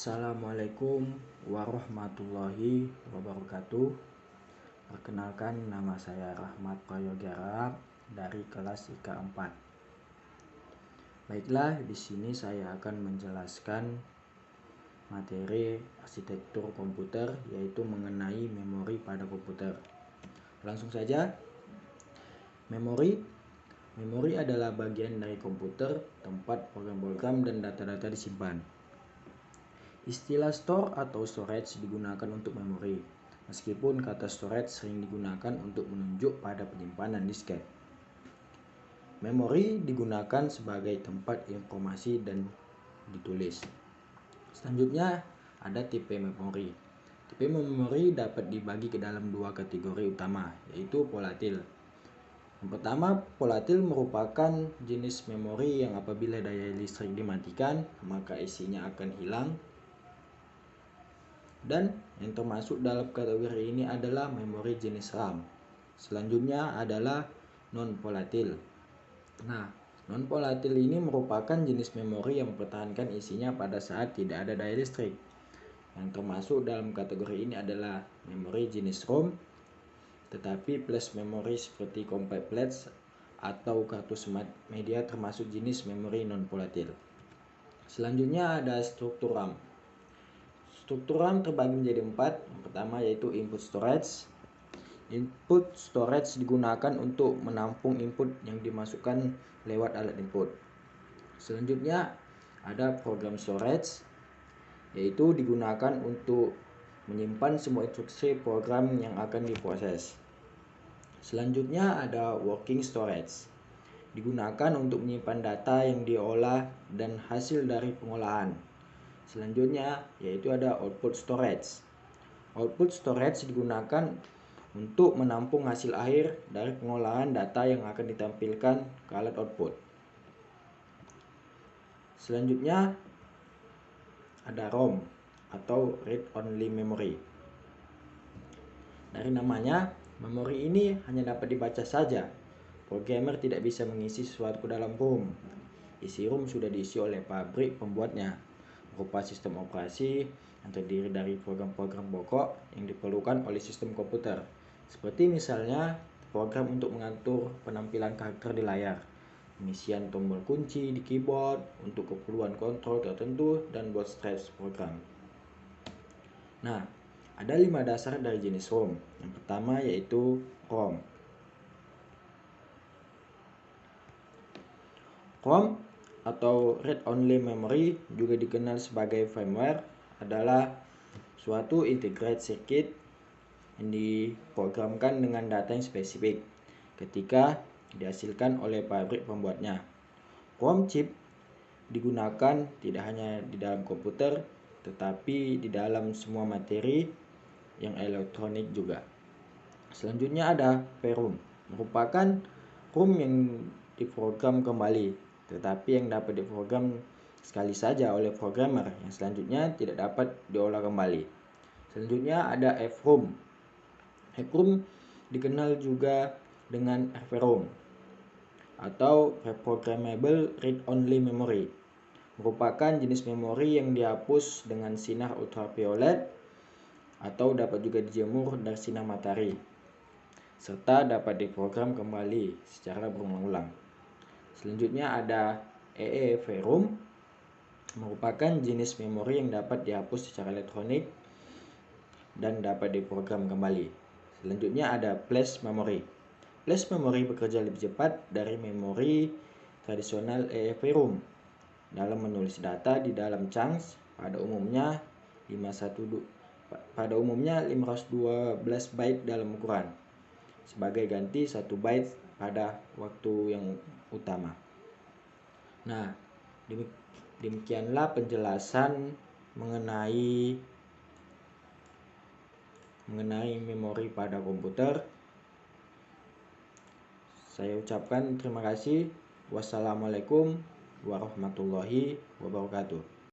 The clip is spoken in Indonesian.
Assalamualaikum warahmatullahi wabarakatuh. Perkenalkan, nama saya Rahmat Prayogyara dari kelas IK 4. Baiklah, di sini saya akan menjelaskan materi arsitektur komputer, yaitu mengenai memori pada komputer. Langsung saja. Memori adalah bagian dari komputer tempat program-program dan data-data disimpan. Istilah store atau storage digunakan untuk memori, meskipun kata storage sering digunakan untuk menunjuk pada penyimpanan disket. Memori digunakan sebagai tempat informasi dan ditulis. Selanjutnya ada tipe memori. Tipe memori dapat dibagi ke dalam dua kategori utama, yaitu volatil. Yang pertama, volatil merupakan jenis memori yang apabila daya listrik dimatikan, maka isinya akan hilang. Dan yang termasuk dalam kategori ini adalah memori jenis RAM. Selanjutnya adalah non-volatil. Nah, non-volatil ini merupakan jenis memori yang mempertahankan isinya pada saat tidak ada daya listrik. Yang termasuk dalam kategori ini adalah memori jenis ROM, tetapi flash memori seperti compact flash atau kartu smart media termasuk jenis memori non-volatil. Selanjutnya ada struktur RAM. Struktur RAM terbagi menjadi 4. Yang pertama yaitu input storage. Input storage digunakan untuk menampung input yang dimasukkan lewat alat input. Selanjutnya ada program storage, yaitu digunakan untuk menyimpan semua instruksi program yang akan diproses. Selanjutnya ada working storage. Digunakan untuk menyimpan data yang diolah dan hasil dari pengolahan. Selanjutnya yaitu ada output storage. Output storage digunakan untuk menampung hasil akhir dari pengolahan data yang akan ditampilkan ke alat output. Selanjutnya ada ROM atau read only memory. Dari namanya, memori ini hanya dapat dibaca saja. Programmer tidak bisa mengisi sesuatu ke dalam ROM. Isi ROM sudah diisi oleh pabrik pembuatnya, berupa sistem operasi yang terdiri dari program-program pokok yang diperlukan oleh sistem komputer, seperti misalnya program untuk mengatur penampilan karakter di layar, pengisian tombol kunci di keyboard untuk keperluan kontrol tertentu, dan bootstrap program. Nah, ada 5 dasar dari jenis ROM. Yang pertama yaitu ROM. ROM atau read only memory, juga dikenal sebagai firmware, adalah suatu integrated circuit yang diprogramkan dengan data yang spesifik ketika dihasilkan oleh pabrik pembuatnya. ROM chip digunakan tidak hanya di dalam komputer, tetapi di dalam semua materi yang elektronik juga. Selanjutnya ada VROM, merupakan ROM yang diprogram kembali, tetapi yang dapat diprogram sekali saja oleh programmer, yang selanjutnya tidak dapat diolah kembali. Selanjutnya ada FROM. FROM dikenal juga dengan RVROM atau Reprogrammable Read Only Memory, merupakan jenis memori yang dihapus dengan sinar ultraviolet atau dapat juga dijemur dari sinar matahari, serta dapat diprogram kembali secara berulang-ulang. Selanjutnya ada EEVROM, merupakan jenis memori yang dapat dihapus secara elektronik dan dapat diprogram kembali. Selanjutnya ada flash memory. Flash memory bekerja lebih cepat dari memori tradisional EEVROM dalam menulis data di dalam chunks, pada umumnya 512 byte dalam ukuran, sebagai ganti 1 byte pada waktu yang utama. Nah, demikianlah penjelasan mengenai memori pada komputer. Saya ucapkan terima kasih. Wassalamualaikum warahmatullahi wabarakatuh.